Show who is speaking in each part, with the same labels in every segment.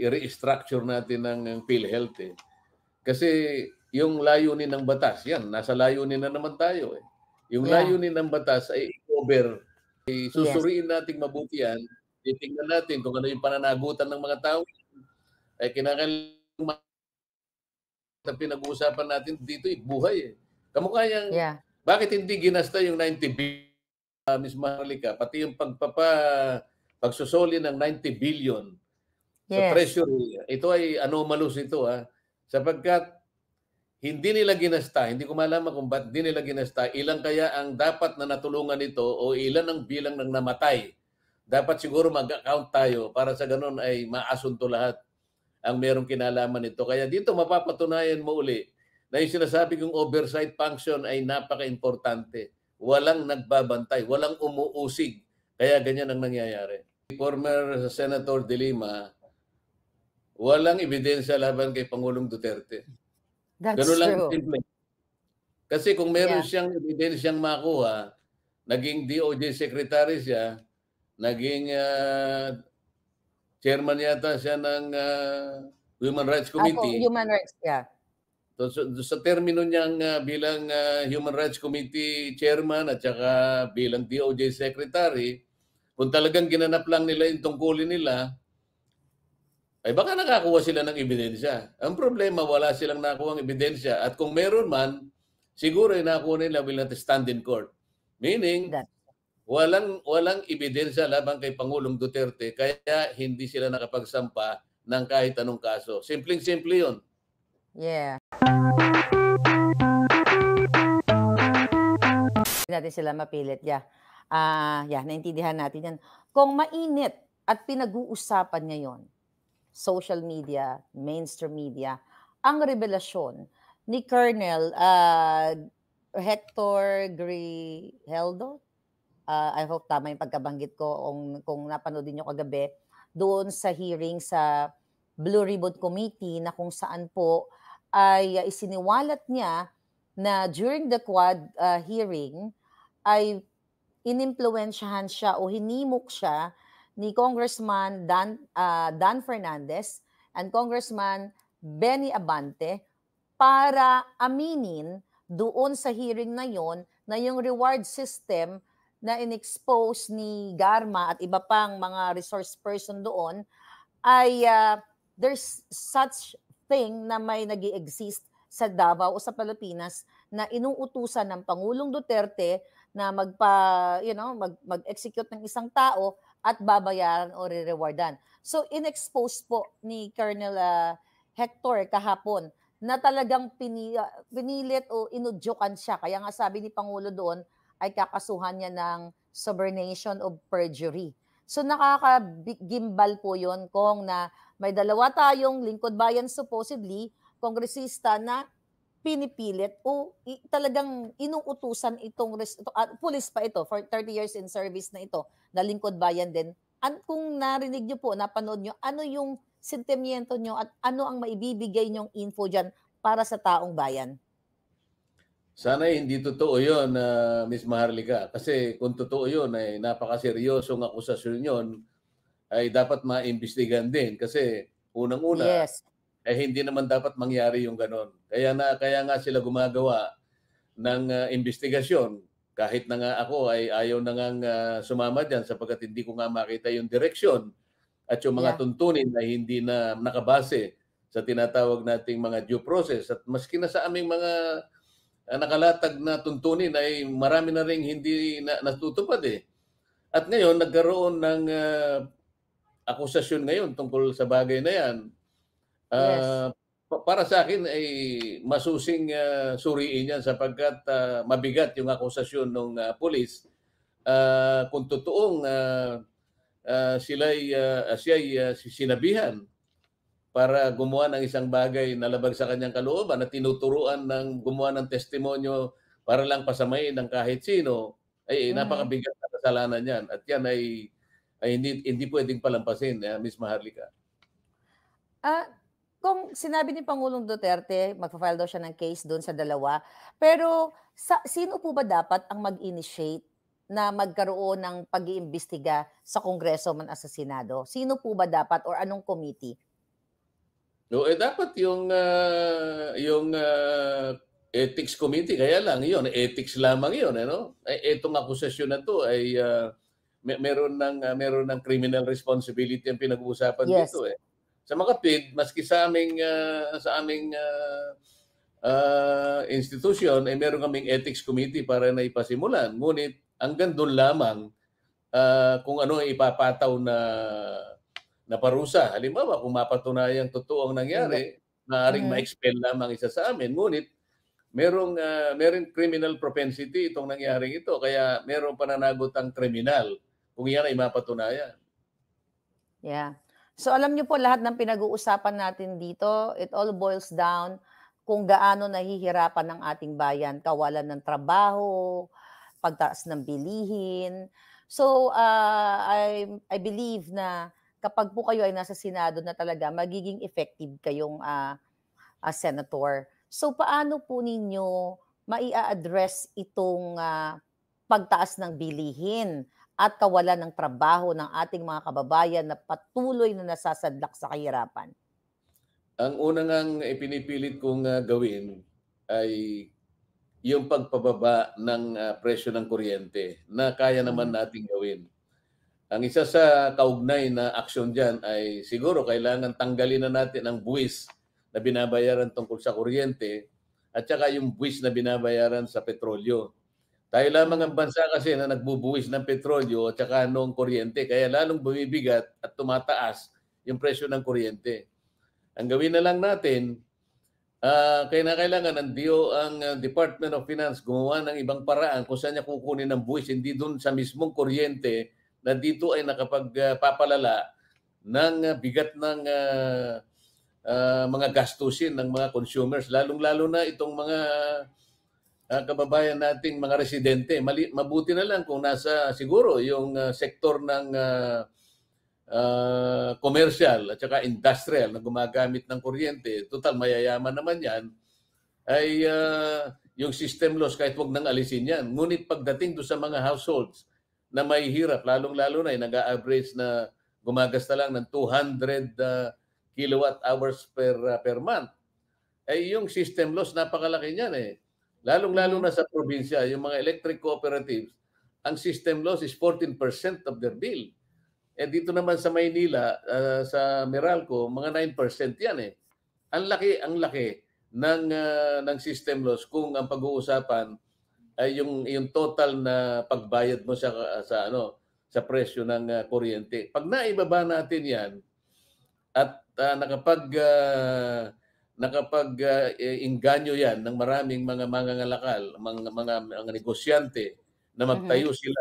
Speaker 1: i-restructure natin ng PhilHealth eh. Kasi yung layunin ng batas, yan, nasa layunin na naman tayo eh. Yung layunin ng batas ay i-cover, susuriin natin mabuti yan, titingnan natin kung ano yung pananagutan ng mga tao, ay kinakailangan pinag-uusapan natin dito buhay eh. Kamukha yang, bakit hindi ginasta yung 90 billion, Ms. Maharlika, pati yung pagsusoli ng 90 billion sa Treasury, ito ay anomalous ito sapagkat hindi nila ginasta, hindi ko malaman kung ba't hindi nila ginasta, ilan kaya ang dapat na natulungan ito o ilan ang bilang ng namatay. Dapat siguro mag-account tayo para sa ganun ay maasunto lahat ang merong kinalaman nito. Kaya dito mapapatunayan mo uli na yung sinasabi kong oversight function ay napaka-importante. Walang nagbabantay, walang umuusig. Kaya ganyan ang nangyayari. Former Senator De Lima, walang ebidensya laban kay Pangulong Duterte. Ganun lang simple. Kasi kung meron siyang ebidensyang makuha, naging DOJ secretary siya, naging chairman yata siya ng Human Rights Committee.
Speaker 2: Human Rights,
Speaker 1: Sa termino niyang bilang Human Rights Committee chairman at saka bilang DOJ secretary, kung talagang ginanap lang nila yung tungkulin nila, ay baka nakakuha sila ng ebidensya. Ang problema, wala silang nakuha ng ebidensya. At kung meron man, siguro ay nakuha nila will not stand in court. Meaning, walang ebidensya laban kay Pangulong Duterte, kaya hindi sila nakapagsampa ng kahit anong kaso. Simpleng-simple yun.
Speaker 2: Natin sila mapilit, naintindihan natin yan. Kung mainit at pinag-uusapan ngayon, social media, mainstream media, ang revelasyon ni Colonel Hector Grijaldo, I hope tama yung pagkabanggit ko kung napanood nyo kagabi, doon sa hearing sa Blue Ribbon Committee na kung saan po ay isiniwalat niya na during the Quad hearing ay inimpluwensyahan siya o hinimok siya ni Congressman Dan Fernandez and Congressman Benny Abante para aminin doon sa hearing na yon na yung reward system na in-expose ni Garma at iba pang mga resource person doon ay there's such thing na may nag-i-exist sa Davao o sa Pilipinas na inuutusan ng Pangulong Duterte na mag-execute ng isang tao at babayaran o re-rewardan. So, in-expose po ni Colonel Hector kahapon na talagang pinilit o inudyokan siya. Kaya nga sabi ni Pangulo doon ay kakasuhan niya ng subornation of perjury. So, nakakagimbal po yun kung na may dalawa tayong lingkod bayan supposedly, kongresista na pinipilit o talagang inuutusan pulis pa ito for 30 years in service na ito, na lingkod bayan din. Kung narinig nyo po, napanood nyo, ano yung sentimiento nyo at ano ang maibibigay nyong info dyan para sa taong bayan?
Speaker 1: Sana hindi totoo yun, Ms. Maharlika. Kasi kung totoo yun, ay napakaseryosong akusasyon yun, ay dapat maimbestigan din. Kasi unang-una, hindi naman dapat mangyari yung ganon. Kaya nga sila gumagawa ng investigasyon. Kahit na nga ako ay ayaw na nga sumama dyan sapagkat hindi ko nga makita yung direksyon at yung mga tuntunin na hindi na nakabase sa tinatawag nating mga due process. At maski na sa aming mga nakalatag na tuntunin ay marami na rin hindi natutupad eh. At ngayon, nagkaroon ng akusasyon ngayon tungkol sa bagay na yan. Para sa akin ay masusing suriin yan sapagkat mabigat yung akusasyon ng pulis. Kung totoong siya'y sinabihan para gumawa ng isang bagay na labag sa kanyang kalooban at tinuturuan ng gumawa ng testimonyo para lang pasamain ng kahit sino, ay napakabigat na kasalanan yan. At yan ay hindi pwedeng palampasin, Ms. Maharlika.
Speaker 2: Kung sinabi ni Pangulong Duterte, magpa-file daw siya ng case doon sa dalawa, pero sino po ba dapat ang mag-initiate na magkaroon ng pag-iimbestiga sa Kongreso man sa Senado? Sino po ba dapat or anong committee?
Speaker 1: No, dapat yung ethics committee kaya lang 'yun, ethics lamang 'yun ano. Etong akusasyon na 'to ay, meron ng criminal responsibility ang pinag-uusapan
Speaker 2: Yes.
Speaker 1: dito, eh. Sa makatwid maski sa aming institusyon ay meron kaming ethics committee para na ipasimulan. Ngunit hanggang do'n lamang, kung ano ang ipapataw na parusa. Halimbawa, kung mapatunayang totoo ang
Speaker 2: Yes.
Speaker 1: nangyari, maaaring
Speaker 2: Mhm.
Speaker 1: ma-expel lamang isa sa amin. Ngunit merong criminal propensity itong nangyaring ito, kaya merong pananagot ang kriminal kung yan ay mapatunayan.
Speaker 2: Yeah. So alam niyo po lahat ng pinag-uusapan natin dito, it all boils down kung gaano nahihirapan ng ating bayan, kawalan ng trabaho, pagtaas ng bilihin. So, I believe na kapag po kayo ay nasa Senado na talaga, magiging effective kayong senator. So, paano po ninyo mai-a-address itong pagtaas ng bilihin at kawalan ng trabaho ng ating mga kababayan na patuloy na nasasadlak sa kahirapan?
Speaker 1: Ang una ngang ipinipilit kong gawin ay yung pagpababa ng presyo ng kuryente na kaya naman
Speaker 2: Mhm,
Speaker 1: nating gawin. Ang isa sa kaugnay na aksyon diyan ay siguro kailangan tanggalin na natin ang buwis na binabayaran tungkol sa kuryente at saka yung buwis na binabayaran sa petrolyo. Tayo lamang ang
Speaker 2: mhm.
Speaker 1: bansa kasi na nagbubuwis ng petrolyo at saka noong kuryente kaya lalong bumibigat at tumataas yung presyo ng kuryente. Ang gawin na lang natin, kinakailangan ang Department of Finance gumawa ng ibang paraan kung saan niya kukunin ang buwis, hindi dun sa mismong kuryente na dito ay nakapagpapalala ng bigat ng mga gastusin ng mga consumers, lalong-lalo na itong mga kababayan nating mga residente. Mabuti na lang kung nasa siguro yung sektor ng commercial at saka industrial na gumagamit ng kuryente. Total, mayayaman naman yan ay yung system loss kahit wag nang alisin yan. Ngunit pagdating do sa mga households na may hirap, lalong-lalo na yung nag-a-average na gumagasta lang ng 200 kilowatt hours per month, ay yung system loss napakalaki niyan eh. Lalong-lalo
Speaker 2: Mhm.
Speaker 1: na sa probinsya, yung mga electric cooperatives, ang system loss is 14% of their bill. Eh dito naman sa Maynila, sa Meralco, mga 9% 'yan eh. Ang laki ng system loss kung ang pag-uusapan ay yung total na pagbayad mo sa presyo ng kuryente. Pag naibaba natin 'yan at engganyo 'yan ng maraming mga mangangalakal, mga negosyante na
Speaker 2: Mhm.
Speaker 1: magtayo sila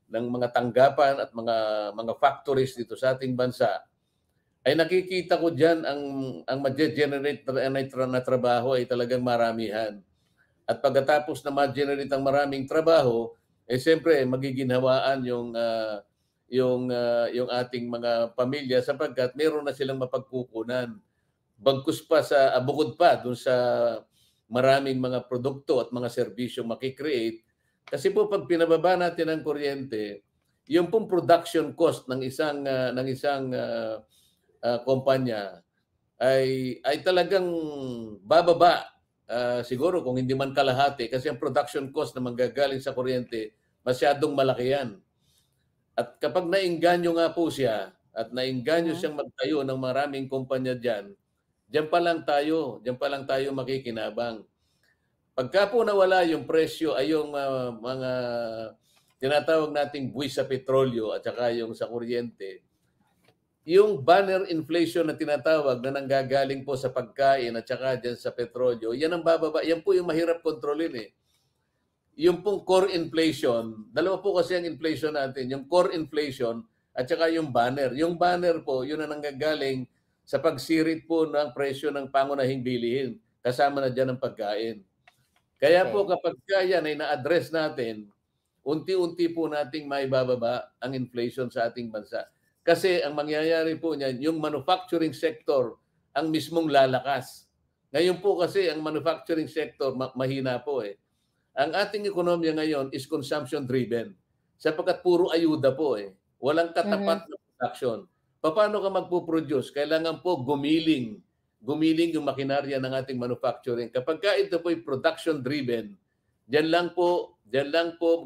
Speaker 1: ng mga tanggapan at mga factories dito sa ating bansa, ay nakikita ko diyan ang mage-generate na trabaho ay talagang maramihan. At pagkatapos na ma-generate ang maraming trabaho, eh siyempre magiginhawaan yung ating mga pamilya sapagkat meron na silang mapagkukunan. Bagkus pa bukod pa dun sa maraming mga produkto at mga serbisyong maki-create. Kasi po 'pag pinababa natin ang kuryente, yung pong production cost ng isang kumpanya ay talagang bababa. Siguro kung hindi man kalahati kasi ang production cost na manggagaling sa kuryente masyadong malaki 'yan. At kapag naengganyo nga po siya at naengganyo
Speaker 2: Mhm.
Speaker 1: siyang magtayo ng maraming kumpanya diyan, diyan pa lang tayo makikinabang. Pagka po nawala yung presyo ay yung mga tinatawag nating buwis sa petrolyo at saka yung sa kuryente, yung banner inflation na tinatawag na nanggagaling po sa pagkain at saka diyan sa petrolyo, yan ang bababa. Yan po yung mahirap kontrolin eh. Yung pong core inflation, dalawa po kasi ang inflation natin, yung core inflation at saka yung banner. Yung banner po, yun ang nanggagaling sa pagsirit po ng presyo ng pangunahing bilihin. Kasama na dyan ang pagkain. Kaya po
Speaker 2: Okay.
Speaker 1: kapag yan ay na-address natin, unti-unti po nating maibababa ang inflation sa ating bansa. Kasi ang mangyayari po niyan, yung manufacturing sector ang mismong lalakas. Ngayon po kasi ang manufacturing sector mahina po eh. Ang ating ekonomiya ngayon is consumption driven. Sapagkat puro ayuda po eh. Walang
Speaker 2: Mhm.
Speaker 1: katapat na production. paano ka magpo-produce? Kailangan po gumiling yung makinarya ng ating manufacturing. Kapag ito po'y production-driven, diyan lang po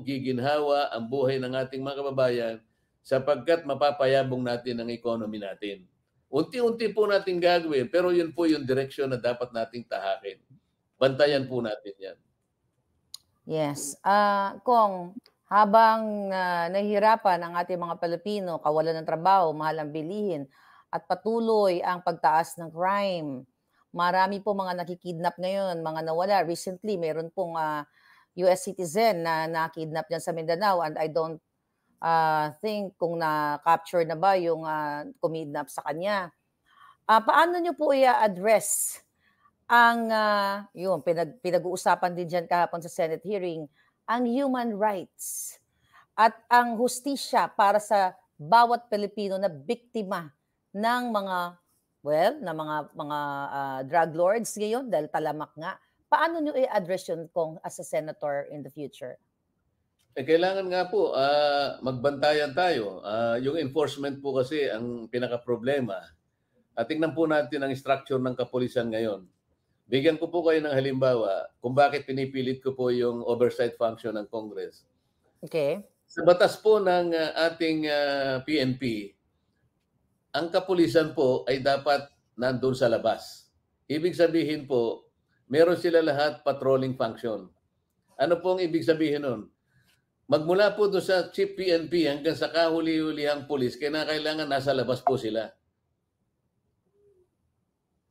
Speaker 1: giginhawa ang buhay ng ating mga kababayan sapagkat mapapayabong natin ang economy natin. Unti-unti po natin gagawin, pero yun po yung direksyon na dapat nating tahakin. Bantayan po natin yan.
Speaker 2: Yes. Kung habang nahihirapan ang ating mga Pilipino, kawalan ng trabaho, mahal ang bilihin, at patuloy ang pagtaas ng crime, marami po mga nakikidnap ngayon, mga nawala. Recently, meron pong US citizen na nakidnap dyan sa Mindanao, and I don't think kung na-capture na ba yung kumidnap sa kanya. Paano nyo po i-address ang yun, pinag-uusapan din dyan kahapon sa Senate hearing, ang human rights at ang hustisya para sa bawat Pilipino na biktima ng mga, well, na mga drug lords ngayon dahil talamak nga. Paano nyo i-address yun kung as a senator in the future?
Speaker 1: Kailangan nga po magbantayan tayo. Yung enforcement po kasi ang pinaka-problema. Tingnan po natin ang structure ng kapulisan ngayon. Bigyan ko po kayo ng halimbawa kung bakit pinipilit ko po yung oversight function ng Congress.
Speaker 2: Okay.
Speaker 1: Sa batas po ng ating PNP, ang kapulisan po ay dapat nandun sa labas. Ibig sabihin po, meron sila lahat patrolling function. Ano pong ibig sabihin nun? Magmula po doon sa Chief PNP hanggang sa kahuli-hulihang pulis, kailangan nasa labas po sila.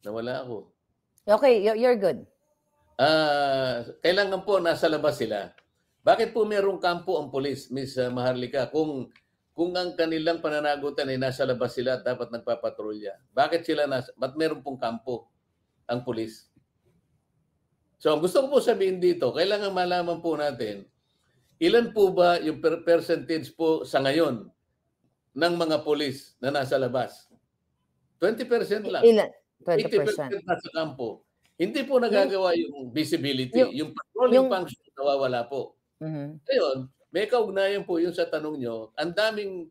Speaker 1: Nawala ako.
Speaker 2: Okay, you're good.
Speaker 1: Kailangan po nasa labas sila. Bakit po merong kampo ang pulis, Ms. Maharlika? Kung ang kanilang pananagutan ay nasa labas sila at dapat nagpapatrolya. Bakit meron pong kampo ang pulis? So, gusto ko po sabihin dito, kailangan malaman po natin, ilan po ba yung percentage po sa ngayon ng mga pulis na nasa labas? 20% lang.
Speaker 2: Ilan?
Speaker 1: 80%
Speaker 2: 20%.
Speaker 1: nasa kampo. Hindi po nagagawa yung visibility. Yung patrolling function nawawala po. Ngayon, may kaugnayan po yung sa tanong nyo. Ang daming,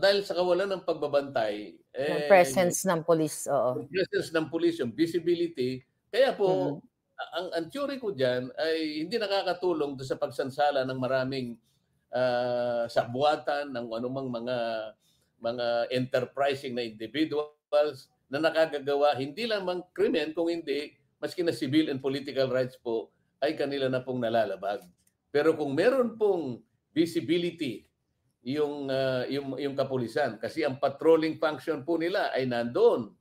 Speaker 1: dahil sa kawalan ng pagbabantay,
Speaker 2: Yung presence ng police, oo.
Speaker 1: Yung presence ng police, yung visibility, kaya po, ang theory ko dyan ay hindi nakakatulong doon sa pagsansala ng maraming sabuatan ng anumang mga enterprising na individuals na nakagagawa hindi lamang krimen kung hindi maski na civil and political rights po ay kanila na pong nalalabag. Pero kung meron pong visibility yung kapulisan kasi ang patrolling function po nila ay nandoon.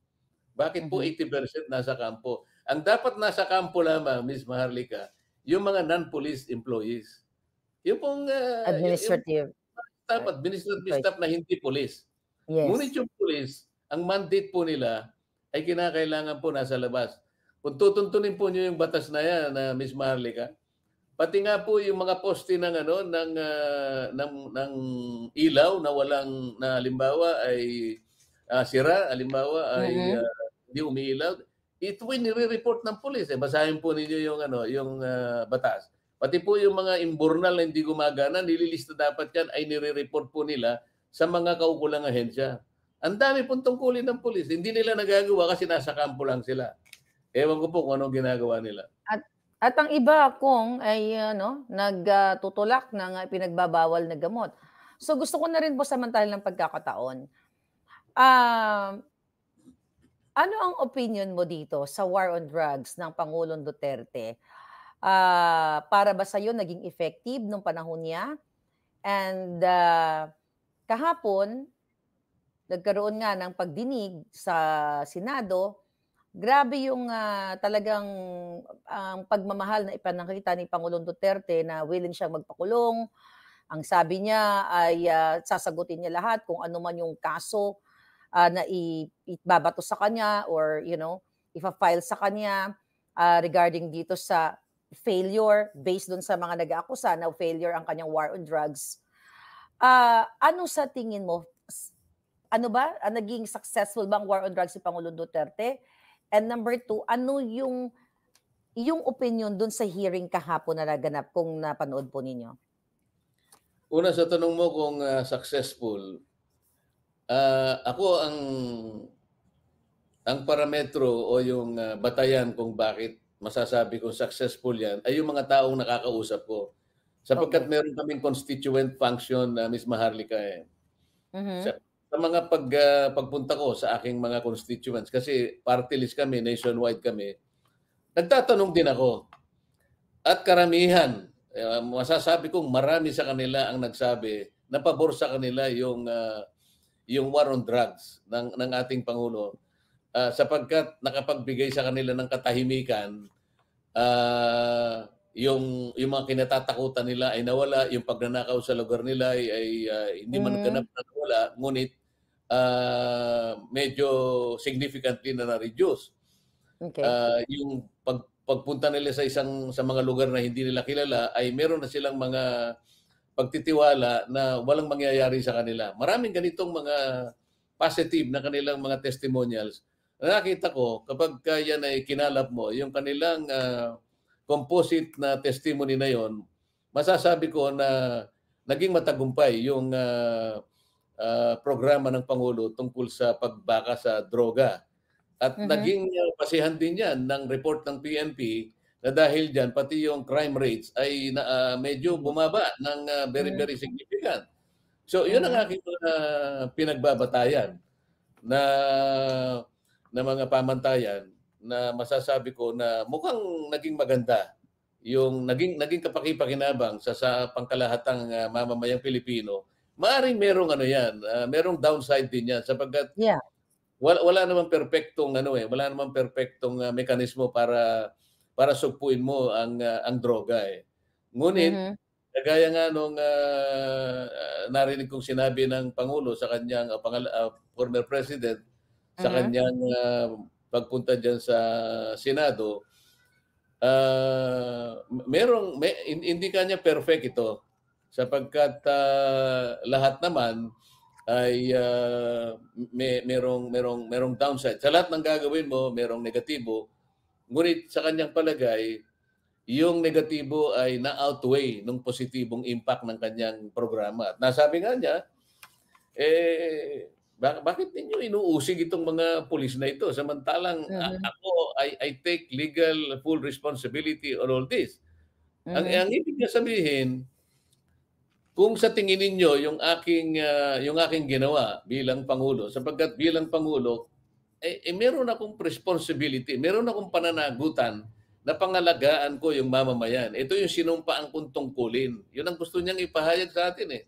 Speaker 1: Bakit po 80% nasa kampo? Ang dapat nasa kampo lamang, Ms. Maharlika, yung mga non-police employees. Yung pong
Speaker 2: administrative
Speaker 1: staff na hindi police.
Speaker 2: Yes.
Speaker 1: Ngunit yung police, ang mandate po nila ay kinakailangan po nasa labas. Kung tutuntunin po niyo yung batas na yan, Ms. Maharlika, pati nga po yung mga poste ng ng ilaw na walang na halimbawa ay sira, halimbawa ay hindi umiilaw, ito ay nire-report ng pulis. Basahin po ninyo yung batas. Pati po yung mga imburnal na hindi gumagana, nililista dapat yan ay nire-report po nila sa mga kaukulang ahensya. Ang dami pong tungkulin ng pulis. Hindi nila nagagawa kasi nasa kampo lang sila. Ewan ko po kung anong ginagawa nila.
Speaker 2: At ang iba kung ay nagtutulak ng pinagbabawal na gamot. So gusto ko na rin po samantalang ng pagkakataon. Ano ang opinion mo dito sa war on drugs ng Pangulong Duterte? Para ba sa'yo naging effective nung panahon niya? And kahapon, nagkaroon nga ng pagdinig sa Senado. Grabe yung talagang pagmamahal na ipinakita ni Pangulong Duterte na willing siyang magpakulong. Ang sabi niya ay sasagutin niya lahat kung ano man yung kaso na ibabato sa kanya or ifa-file sa kanya regarding dito sa failure based dun sa mga nag-aakusa na failure ang kanyang war on drugs. Ano sa tingin mo? Ano ba? Naging successful bang war on drugs si Pangulong Duterte? And number 2, ano yung opinion dun sa hearing kahapon na naganap kung napanood po ninyo?
Speaker 1: Una sa tanong mo kung successful, Ako ang parametro o yung batayan kung bakit masasabi kong successful yan ay yung mga taong nakakausap ko. Sapagkat
Speaker 2: Okay.
Speaker 1: meron kaming constituent function na Miss Maharlika eh.
Speaker 2: Mhm.
Speaker 1: Sa mga pagpunta ko sa aking mga constituents kasi party list kami, nationwide kami, nagtatanong din ako. At karamihan, masasabi kong marami sa kanila ang nagsabi na pabor sa kanila yung war on drugs ng ating Pangulo. Sapagkat nakapagbigay sa kanila ng katahimikan, yung mga kinatatakutan nila ay nawala, yung pagnanakaw sa lugar nila ay hindi man ganap
Speaker 2: Hmm,
Speaker 1: na nawala, ngunit medyo significantly na na-reduce.
Speaker 2: okey.
Speaker 1: Yung pagpunta nila sa mga lugar na hindi nila kilala ay meron na silang mga pagtitiwala na walang mangyayari sa kanila. Maraming ganitong mga positive na kanilang mga testimonials. Nakita ko kapag yan ay kinalap mo, yung kanilang composite na testimony na yon, masasabi ko na naging matagumpay yung programa ng Pangulo tungkol sa pagbaka sa droga. At
Speaker 2: Mhm,
Speaker 1: naging basehan din yan ng report ng PNP na dahil diyan pati yung crime rates ay medyo bumaba ng very,
Speaker 2: mhm,
Speaker 1: very significant. So, yun ang
Speaker 2: mhm,
Speaker 1: aking pinagbabatayan na mga pamantayan na masasabi ko na mukhang naging maganda yung naging kapaki-pakinabang sa pangkalahatang mamamayang Pilipino. Maaaring merong ano yan, merong downside din yan sapagkat
Speaker 2: yeah,
Speaker 1: wala namang perpektong ano, wala namang perpektong mekanismo para sugpuin mo ang droga, eh. Ngunit
Speaker 2: mhm,
Speaker 1: kagaya nga nung narinig kong sinabi ng pangulo sa kanyang former president sa
Speaker 2: mhm,
Speaker 1: kanyang pagpunta diyan sa Senado, hindi kanya perfect ito sapagkat lahat naman ay merong downside. Sa lahat ng gagawin mo, merong negatibo. Ngunit sa kanyang palagay, yung negatibo ay na-outweigh nung positibong impact ng kanyang programa. At nasabi nga niya, bakit ninyo inuusig itong mga pulis na ito samantalang
Speaker 2: mhm,
Speaker 1: ako I take legal full responsibility on all this.
Speaker 2: mhm,
Speaker 1: Ang ibig niya sabihin, kung sa tingin ninyo yung aking ginawa bilang pangulo sapagkat bilang pangulo, meron akong responsibility, meron akong pananagutan na pangalagaan ko yung mamamayan. Ito yung sinumpaan kong tungkulin. Yun ang gusto niyang ipahayag sa atin, eh.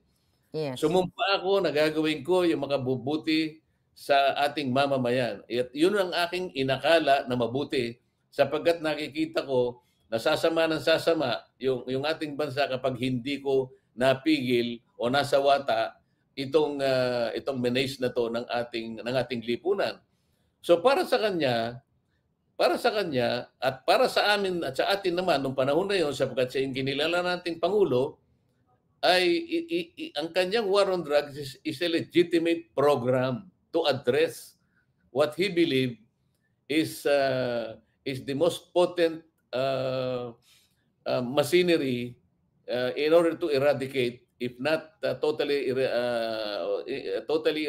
Speaker 2: yes.
Speaker 1: Sumumpa ako na gagawin ko yung makabubuti sa ating mamamayan. At yun ang aking inakala na mabuti sapagkat nakikita ko na sasama ng sasama yung ating bansa kapag hindi ko napigil o nasawata itong menace na to ng ating lipunan. So para sa kanya at para sa amin at sa atin naman nung panahon na yon sapagkat siya yung kinilala nating pangulo ay ang kanyang war on drugs is a legitimate program to address what he believed is the most potent machinery in order to eradicate, if not totally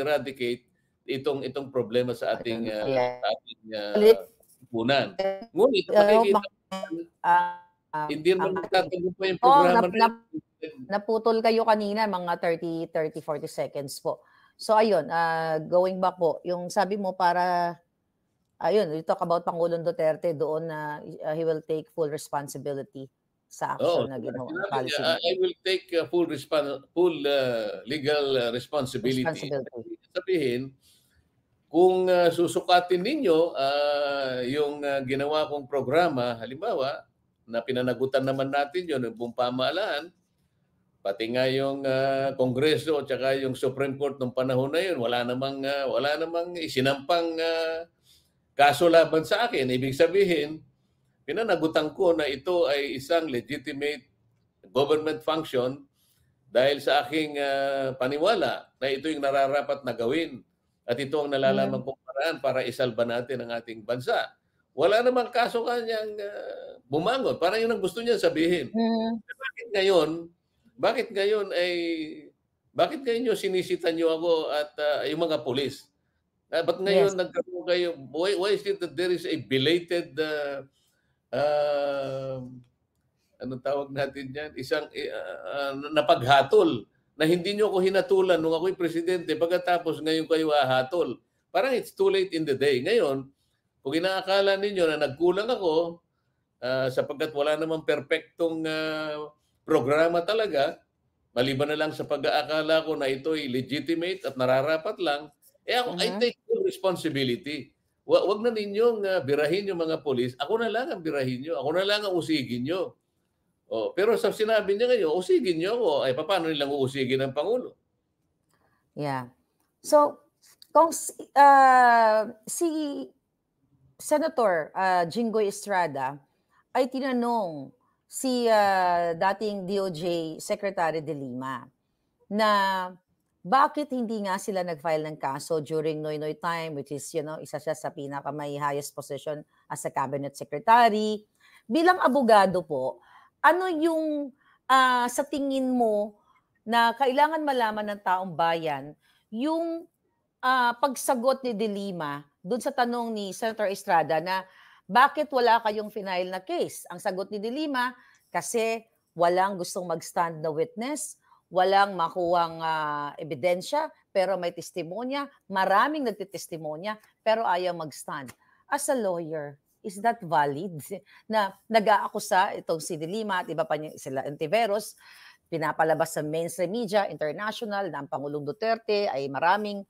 Speaker 1: eradicate itong problema sa
Speaker 2: Ayun,
Speaker 1: ating
Speaker 2: ayan. Ulit,
Speaker 1: lipunan. Ngunit
Speaker 2: I hope
Speaker 1: makikita hindi
Speaker 2: ang
Speaker 1: naman
Speaker 2: ating
Speaker 1: magtatagumpay yung
Speaker 2: oo,
Speaker 1: programa na yun.
Speaker 2: naputol kayo kanina mga 40 seconds po. So ayun, going back po, yung sabi mo para ayun, you talk about Pangulong Duterte doon na, he will take full responsibility sa
Speaker 1: Oo,
Speaker 2: action na ginawa,
Speaker 1: sinabi niya,
Speaker 2: policy na
Speaker 1: I will take full legal responsibility.
Speaker 2: responsibility.
Speaker 1: Ibig sabihin, kung susukatin ninyo yung ginawa kong programa, halimbawa, na pinanagutan naman natin yun, yung buong pamahalaan, pati nga yung Kongreso at saka yung Supreme Court nung panahon na yun, wala namang isinampang kaso laban sa akin. Ibig sabihin, pinanagutan ko na ito ay isang legitimate government function dahil sa aking paniwala na ito yung nararapat na gawin at ito ang nalalaman
Speaker 2: Mhm,
Speaker 1: kong paraan para isalba natin ang ating bansa. Wala namang kaso kanyang bumangon. Parang yun ang gusto niya sabihin.
Speaker 2: mhm,
Speaker 1: Bakit ngayon, bakit ngayon ay bakit ngayon sinisita niyo ako at yung mga pulis? Ba't
Speaker 2: Yes.
Speaker 1: ngayon nagkaroon kayo, why is it that there is a belated, uh, anong tawag natin diyan, isang napaghatol na hindi niyo ako hinatulan nung ako'y presidente, pagkatapos ngayon kayo hahatol. Parang it's too late in the day. Ngayon, kung inaakala ninyo na nagkulang ako, sapagkat wala namang perpektong programa talaga, maliban na lang sa pag-aakala ko na ito'y legitimate at nararapat lang, ako, I
Speaker 2: Mhm.
Speaker 1: take full responsibility. Wag na ninyong birahin yung mga polis. Ako na lang ang birahin nyo. Ako na lang ang usigin nyo. Pero sa sinabi niya ngayon, usigin nyo ako. Ay, paano nilang uusigin ng Pangulo?
Speaker 2: Yeah. So, kung si Senator Jinggoy Estrada ay tinanong si dating DOJ Secretary De Lima na bakit hindi nga sila nag-file ng kaso during Noynoy time, which is, isa siya sa may highest position as a cabinet secretary. Bilang abogado po, ano yung sa tingin mo na kailangan malaman ng taong bayan yung pagsagot ni De Lima dun sa tanong ni Senator Estrada na bakit wala kayong final na case? Ang sagot ni De Lima, kasi walang gustong mag-stand na witness, walang makuhang ebidensya, pero may testimonya, maraming nagtitestimonya, pero ayaw mag-stand. As a lawyer, is that valid? Na nag-aakusa itong si De Lima at iba pa niya, sila Antiveros, pinapalabas sa mainstream media, international, na ang Pangulong Duterte ay maraming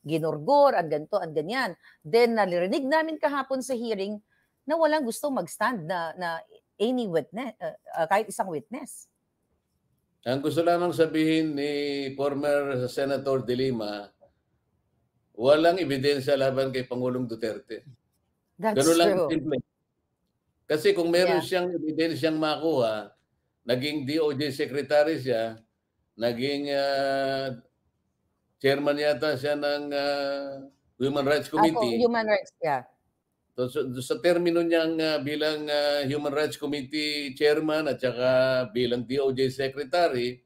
Speaker 2: ginurgor, at ganito, at ganyan. Then, narinig namin kahapon sa hearing na walang gustong mag-stand na any witness, kahit isang witness.
Speaker 1: Ang gusto lamang sabihin ni former Senator De Lima, walang ebidensya laban kay Pangulong Duterte.
Speaker 2: That's
Speaker 1: Ganun lang
Speaker 2: true.
Speaker 1: simple. Kasi kung meron
Speaker 2: Yeah.
Speaker 1: siyang ebidensyang makuha, naging DOJ secretary siya, naging chairman yata siya ng Human Rights Committee.
Speaker 2: Human rights, yeah.
Speaker 1: So, sa termino niyang bilang Human Rights Committee chairman at saka bilang DOJ secretary,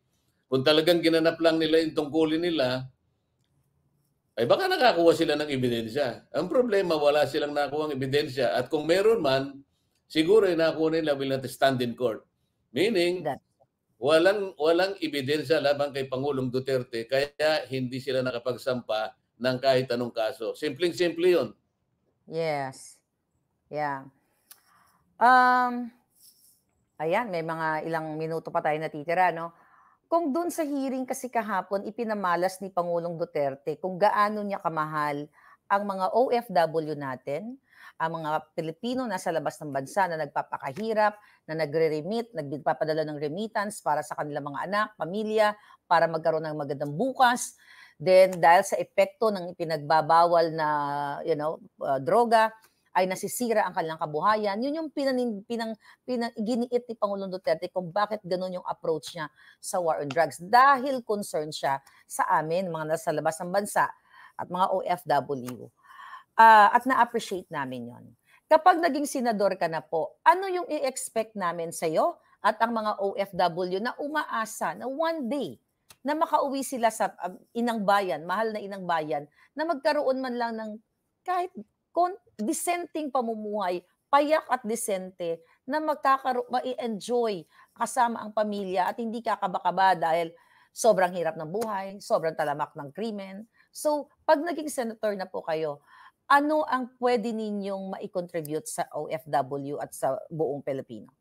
Speaker 1: kung talagang ginanap lang nila yung tungkulin nila, ay baka nakakuha sila ng ebidensya. Ang problema, wala silang nakuha ng ebidensya. At kung meron man, siguro yung nakuha nila will not stand in court. Meaning, walang ebidensya laban kay Pangulong Duterte, kaya hindi sila nakapagsampa ng kahit anong kaso. Simpleng-simple yun.
Speaker 2: Yes. Yeah. Ayan, may mga ilang minuto pa tayo natitira, no? Kung doon sa hearing kasi kahapon, ipinamalas ni Pangulong Duterte kung gaano niya kamahal ang mga OFW natin, ang mga Pilipino nasa labas ng bansa na nagpapakahirap, na nagre-remit, nagpapadala ng remittance para sa kanilang mga anak, pamilya, para magkaroon ng magandang bukas. Then, dahil sa epekto ng ipinagbabawal na, droga, ay nasisira ang kanilang kabuhayan. Yun yung giniit ni Pangulong Duterte kung bakit ganun yung approach niya sa war on drugs. Dahil concern siya sa amin, mga nasa labas ng bansa at mga OFW. At na-appreciate namin yon. Kapag naging senador ka na po, ano yung i-expect namin sa'yo at ang mga OFW na umaasa na one day na makauwi sila sa inang bayan, mahal na inang bayan, na magkaroon man lang ng kahit dissenting pamumuhay, payak at disente, na ma-enjoy kasama ang pamilya at hindi kakaba-kaba dahil sobrang hirap ng buhay, sobrang talamak ng krimen. So, pag naging senator na po kayo, ano ang pwede ninyong ma-contribute sa OFW at sa buong Pilipino?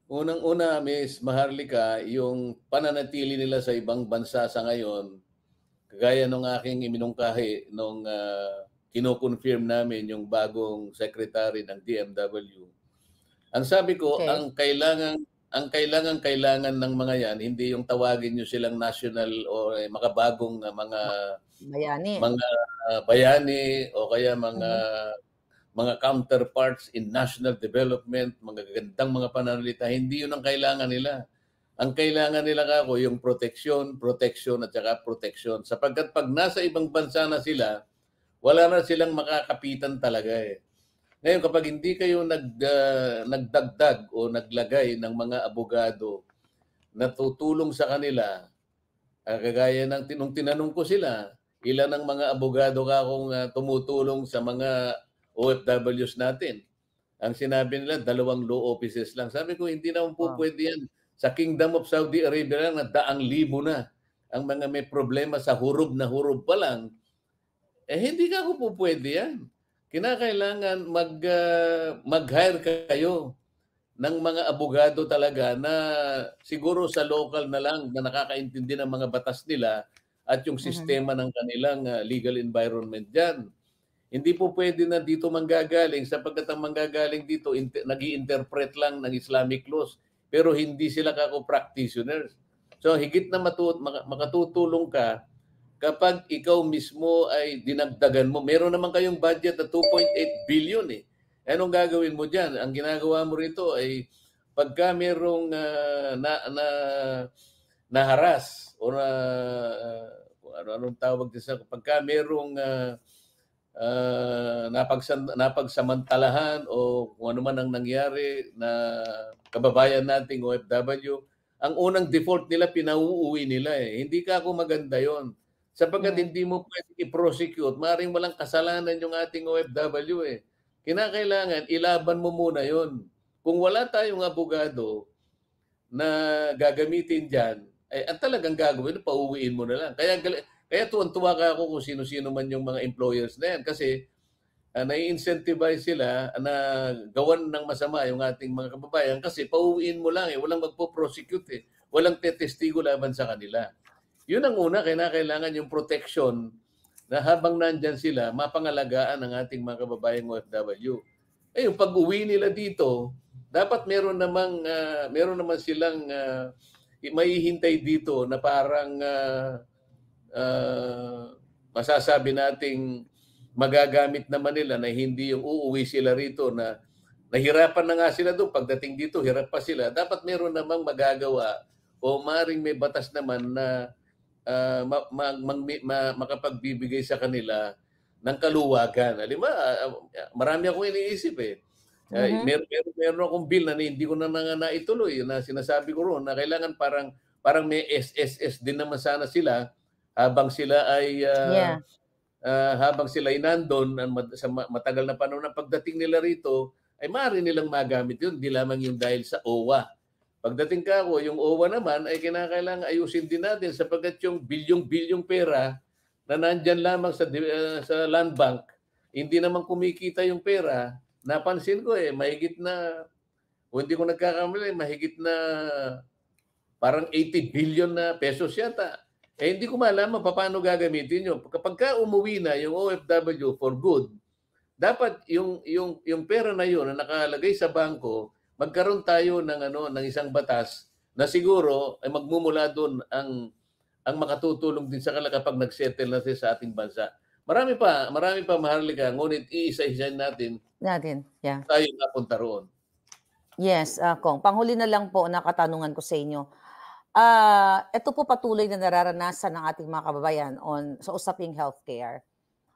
Speaker 1: Unang-una, Miss Maharlika, yung pananatili nila sa ibang bansa sa ngayon, kagaya nung aking iminungkahi nung kino-confirm namin yung bagong secretary ng DMW. Ang sabi ko, ang kailangan ng mga yan, hindi yung tawagin nyo silang national o makabagong mga bayani o kaya mga counterparts in national development, mga gandang mga pananalita. Hindi yun ang kailangan nila. Ang kailangan nila kako yung protection at saka protection. Sapagkat pag nasa ibang bansa na sila, wala na silang makakapitan talaga eh. Ngayon, kapag hindi kayo nagdagdag o naglagay ng mga abogado natutulong sa kanila, kagaya ng nung tinanong ko sila, ilan ang mga abogado ka kung tumutulong sa mga OFWs natin? Ang sinabi nila, 2 law offices lang. Sabi ko, hindi naman po
Speaker 2: Wow.
Speaker 1: pwede yan. Sa Kingdom of Saudi Arabia lang, na 100,000 na ang mga may problema sa hurub na hurub pa lang. Hindi ka po pwede yan. Kinakailangan mag-hire kayo ng mga abogado talaga na siguro sa local na lang na nakakaintindi ng mga batas nila at yung
Speaker 2: Mhm.
Speaker 1: sistema ng kanilang legal environment diyan. Hindi po pwede na dito manggagaling sapagkat ang manggagaling dito nag-i-interpret lang ng Islamic laws pero hindi sila kako practitioners. So higit na makatutulong ka kapag ikaw mismo ay dinagdagan mo. Meron naman kayong budget na 2.8 billion eh. Anong gagawin mo diyan? Ang ginagawa mo rito ay pagka merong na-harass o anong tawag din sa pagka merong napagsamantalahan o kung ano man ang nangyari na kababayan nating OFW, ang unang default nila pinauuwi nila eh. Hindi ka ako maganda yon. Sapagkat
Speaker 2: Mhm.
Speaker 1: hindi mo pwede i-prosecute, maaaring walang kasalanan yung ating OFW eh. Kinakailangan ilaban mo muna yon. Kung wala tayong abogado na gagamitin diyan, ang talagang gagawin pauwiin mo na lang. Kaya tuwang-tuwa ka ako kung sino-sino man yung mga employers na yan kasi nai-incentivize sila na gawan ng masama yung ating mga kababayan kasi pauwiin mo lang eh, walang magpo-prosecute eh, walang tetestigo laban sa kanila. Yun ang una, kailangan yung protection na habang nandyan sila, mapangalagaan ang ating mga kababayang OFW. Yung pag-uwi nila dito, dapat meron naman silang maihintay dito na parang masasabi nating magagamit naman nila na hindi yung uuwi sila rito na nahirapan na nga sila doon. Pagdating dito, hirap pa sila. Dapat meron namang magagawa o maring may batas naman na makapagbibigay sa kanila ng kaluwagan. Halimbawa, marami akong iniisip eh.
Speaker 2: Mhm.
Speaker 1: Meron akong bill na hindi ko na naituloy na sinasabi ko roon na kailangan parang may SSS din naman sana sila habang sila ay
Speaker 2: Yeah.
Speaker 1: habang sila ay nandun sa matagal na panahon na pagdating nila rito ay maaari nilang magamit yun, hindi lamang yung dahil sa OWA. Pagdating ka ako, yung OWA naman ay kinakailangan ayusin din natin sapagkat yung bilyong-bilyong pera na nandyan lamang sa land bank, hindi naman kumikita yung pera. Napansin ko mahigit na, o hindi ko nagkakamali, mahigit na parang 80 billion na pesos yata. Hindi ko malaman paano gagamitin yun. Kapag ka umuwi na yung OFW for good, dapat yung pera na yun na nakalagay sa bangko, magkaroon tayo ng isang batas na siguro ay magmumula doon ang makatutulong din sa kanila kapag nag-settle na sila sa ating bansa. Marami pa Maharlika, ngunit iisa-isahin natin
Speaker 2: Natin, yeah.
Speaker 1: tayo napunta roon.
Speaker 2: Yes, Kong. Panghuli na lang po na katanungan ko sa inyo. Ito po patuloy na nararanasan ng ating mga kababayan sa usaping healthcare.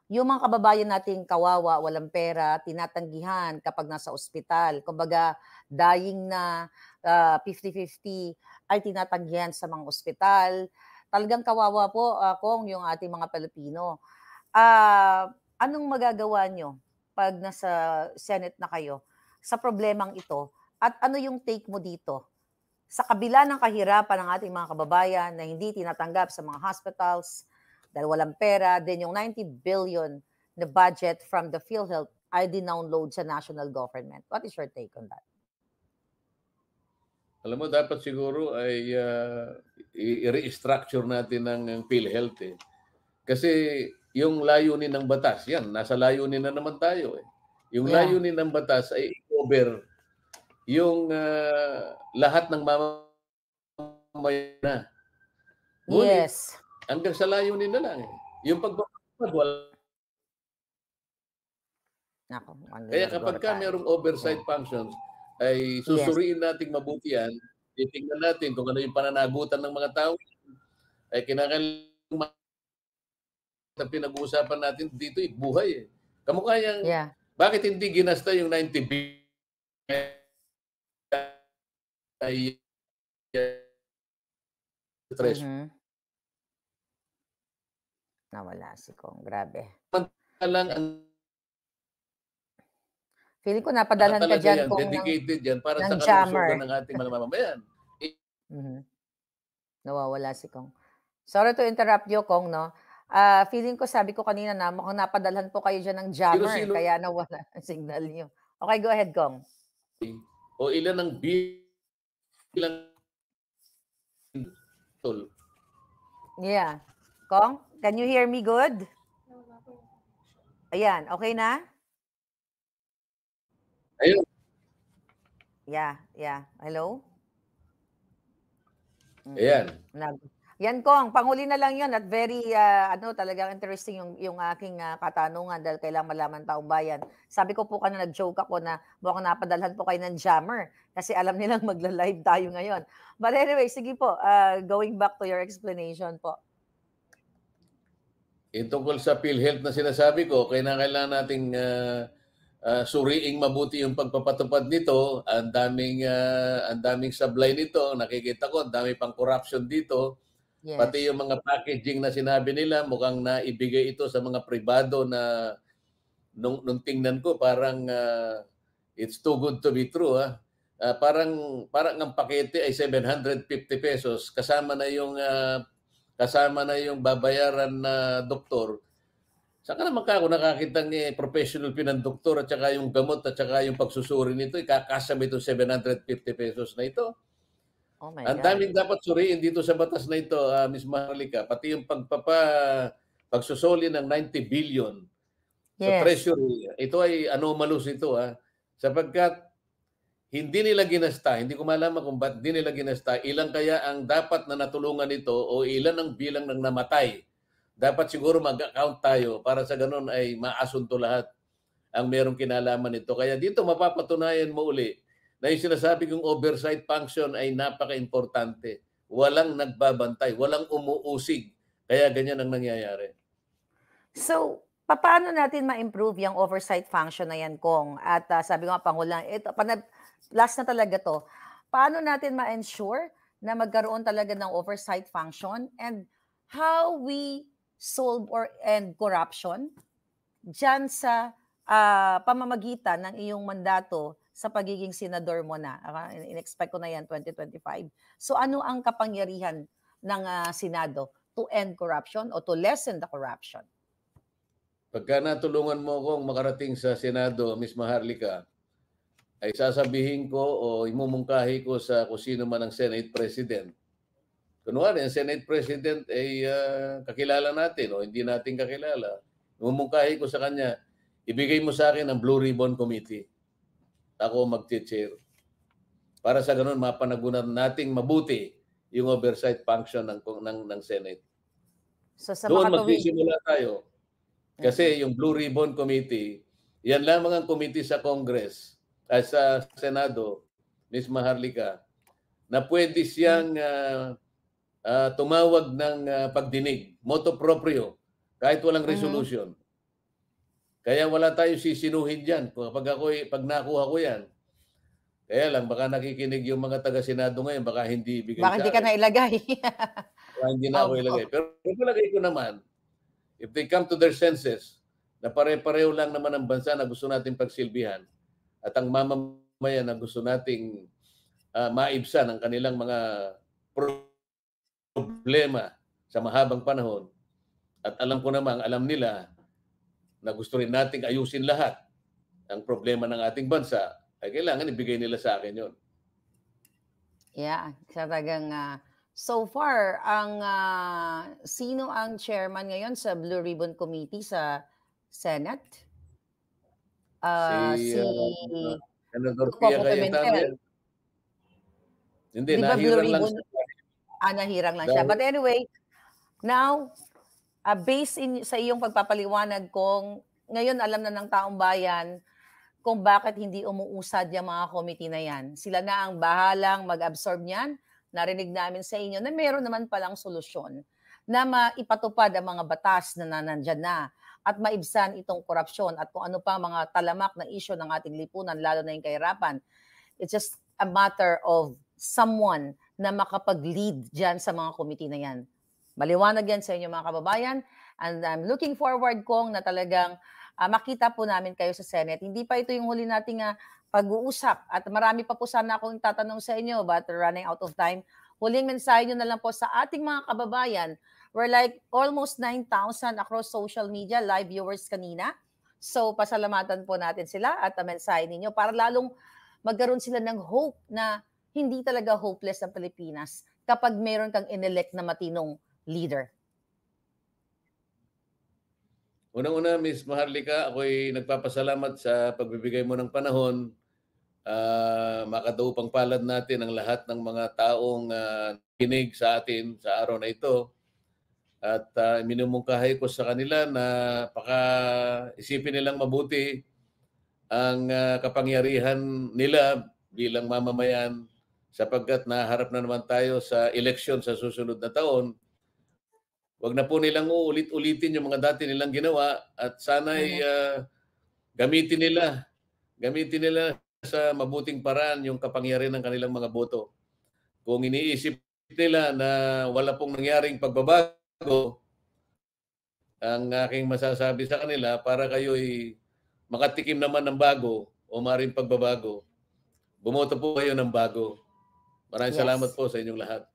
Speaker 2: Yung mga kababayan nating kawawa, walang pera, tinatanggihan kapag nasa ospital. Kumbaga, dying na 50-50 ay tinatanggihan sa mga ospital. Talagang kawawa po, Kong, yung ating mga Pilipino. Anong magagawa nyo pag nasa Senate na kayo sa problemang ito? At ano yung take mo dito? Sa kabila ng kahirapan ng ating mga kababayan na hindi tinatanggap sa mga hospitals dahil walang pera, then yung 90 billion na budget from the PhilHealth ay dinownload sa national government. What is your take on that?
Speaker 1: Alam mo, dapat siguro ay i-restructure natin ng PhilHealth eh. Kasi yung layunin ng batas, yan, nasa layunin na naman tayo eh. Yung
Speaker 2: Yeah.
Speaker 1: layunin ng batas ay i-cover yung lahat ng mamamayan na. Ngunit
Speaker 2: Yes.
Speaker 1: hanggang sa layunin na lang eh. Yung pagpapatupad, wala.
Speaker 2: Nako,
Speaker 1: Kaya
Speaker 2: manggigurgor
Speaker 1: kapag ka
Speaker 2: tayo.
Speaker 1: merong
Speaker 2: Yeah.
Speaker 1: oversight functions, ay
Speaker 2: Yes.
Speaker 1: susuriin nating mabuti yan, titingnan natin kung ano yung pananagutan ng mga tao, ay kinakailangan na pinag-uusapan natin dito buhay eh. Kamukha yang,
Speaker 2: Yeah.
Speaker 1: bakit hindi ginasta yung 90 billion ay treasury.
Speaker 2: Nawala si Kong, grabe.
Speaker 1: Samantalang ang
Speaker 2: Feeling ko napadalhan ka
Speaker 1: talaga
Speaker 2: diyan
Speaker 1: yan,
Speaker 2: Kong
Speaker 1: dedicated yan para
Speaker 2: ng
Speaker 1: sa kalusugan
Speaker 2: jammer.
Speaker 1: ng ating mga mamamayan.
Speaker 2: Nawawala si Kong. Sorry to interrupt you, Kong, no? Feeling ko, sabi ko kanina na mukhang napadalhan po kayo diyan ng jammer,
Speaker 1: Sino-sino
Speaker 2: kaya nawala ang signal niyo. Okay, go ahead, Kong.
Speaker 1: o ilan ang bilang tol.
Speaker 2: Yeah. Kong, can you hear me good? Ayan, okay na?
Speaker 1: Ayun.
Speaker 2: Yeah. Hello?
Speaker 1: Ayan.
Speaker 2: Yan, Kong, panghuli na lang yun at very, talagang interesting yung aking katanungan dahil kailangan malaman taong bayan. Sabi ko po kanina, nag-joke ako na mukhang napadalhan po kayo ng jammer kasi alam nilang magla-live tayo ngayon. But anyway, sige po, going back to your explanation po.
Speaker 1: Tungkol sa PhilHealth na sinasabi ko, kailangan nating suriing mabuti yung pagpapatupad nito. Ang daming sablay nito. Nakikita ko, ang dami pang corruption dito. Yes. Pati yung mga packaging na sinabi nila, mukhang naibigay ito sa mga pribado na nung tingnan ko, parang it's too good to be true. Parang ang pakete ay 750 pesos kasama na yung babayaran na doktor. Saka naman ako nakakitang professional fee ng doktor at saka yung gamot at saka yung pagsusuri nito, ikakasama itong 750 pesos na ito.
Speaker 2: Oh my
Speaker 1: Ang
Speaker 2: God.
Speaker 1: daming dapat suriin dito sa batas na ito, Ms. Maharlika. Pati yung pagsusoli ng 90 billion sa treasury. Ito ay anomalous ito. Sapagkat hindi nila ginasta, hindi ko malaman kung ba't hindi nila ginasta, ilan kaya ang dapat na natulungan ito o ilan ang bilang ng namatay. Dapat siguro mag-account tayo para sa ganun ay maasunto lahat ang merong kinalaman nito. Kaya dito mapapatunayan mo uli na yung sinasabi kong oversight function ay napaka-importante. Walang nagbabantay, walang umuusig. Kaya ganyan ang nangyayari.
Speaker 2: So, paano natin ma-improve yung oversight function na yan, Kong? At sabi ko nga, Pangulang, ito, last na talaga to. Paano natin ma-ensure na magkaroon talaga ng oversight function and how we solve or end corruption dyan sa pamamagitan ng iyong mandato sa pagiging senador mo na. In-expect ko na yan 2025. So ano ang kapangyarihan ng Senado to end corruption o to lessen the corruption?
Speaker 1: Pagka natulungan mo akong makarating sa Senado, Ms. Maharlika, ay sasabihin ko o imumungkahi ko sa kung sino man ang Senate President. Kunwari, ang Senate President ay kakilala natin o hindi natin kakilala. Imumungkahi ko sa kanya, ibigay mo sa akin ang Blue Ribbon Committee. Ako mag-chair. Para sa ganun, mapanagunan nating mabuti yung oversight function ng Senate.
Speaker 2: So, sa
Speaker 1: doon magsisimula tayo. Kasi yung Blue Ribbon Committee, yan lamang ang committee sa Congress, sa Senado, Ms. Maharlika, na pwede siyang tumawag ng pagdinig, motu proprio, kahit walang resolution. Kaya wala tayong sisinuhin dyan. Pag nakuha ko yan, kaya lang, baka nakikinig yung mga taga-Senado ngayon, baka hindi ibigay sa akin.
Speaker 2: Baka hindi ka nailagay.
Speaker 1: Baka hindi na ako ilagay. Pero palagay ko naman, if they come to their senses, na pare-pareho lang naman ang bansa na gusto nating pagsilbihan at ang mamamayan na gusto nating maibsan ang kanilang mga problema sa mahabang panahon at alam ko namang alam nila na gusto rin nating ayusin lahat ang problema ng ating bansa, ay kailangan ibigay nila sa akin yun.
Speaker 2: Yeah, talagang so far, sino ang chairman ngayon sa Blue Ribbon Committee sa Senate? Si
Speaker 1: Senador Pia Cayetano. Hindi,
Speaker 2: di ba
Speaker 1: nahirang lang siya.
Speaker 2: Nahirang lang siya. But anyway, now, based sa iyong pagpapaliwanag kong, ngayon alam na ng taong bayan kung bakit hindi umuusad yung mga committee na yan. Sila na ang bahalang mag-absorb niyan. Narinig namin sa inyo na meron naman palang solusyon na maipatupad ang mga batas na nandyan na at maibsan itong korupsyon at kung ano pa mga talamak na isyu ng ating lipunan, lalo na yung kahirapan. It's just a matter of someone na makapag-lead diyan sa mga committee na 'yan. Maliwanag 'yan sa inyo mga kababayan, and I'm looking forward kong na talagang, makita po namin kayo sa Senate. Hindi pa ito yung huli nating, pag-uusap at marami pa po sana akong itatanong sa inyo but we're running out of time. Huling mensahe niyo na lang po sa ating mga kababayan. We're like almost 9,000 across social media live viewers kanina. So pasalamatan po natin sila at ang mensahe ninyo para lalong magkaroon sila ng hope na hindi talaga hopeless ang Pilipinas kapag meron kang inelect na matinong leader.
Speaker 1: Unang-una, Miss Maharlika, ako'y nagpapasalamat sa pagbibigay mo ng panahon. Makadaupang palad natin ang lahat ng mga taong kinig sa atin sa araw na ito. At minumungkahi ko sa kanila na isipin nilang mabuti ang kapangyarihan nila bilang mamamayan sapagkat naharap na naman tayo sa eleksyon sa susunod na taon. Wag na po nilang uulit-ulitin yung mga dati nilang ginawa at sana'y gamitin nila sa mabuting paraan yung kapangyarihan ng kanilang mga boto. Kung iniisip nila na wala pong nangyaring pagbabago, ang aking masasabi sa kanila para kayo'y makatikim naman ng bago o maring pagbabago, bumoto po kayo ng bago. Maraming salamat
Speaker 2: Yes.
Speaker 1: po sa inyong lahat.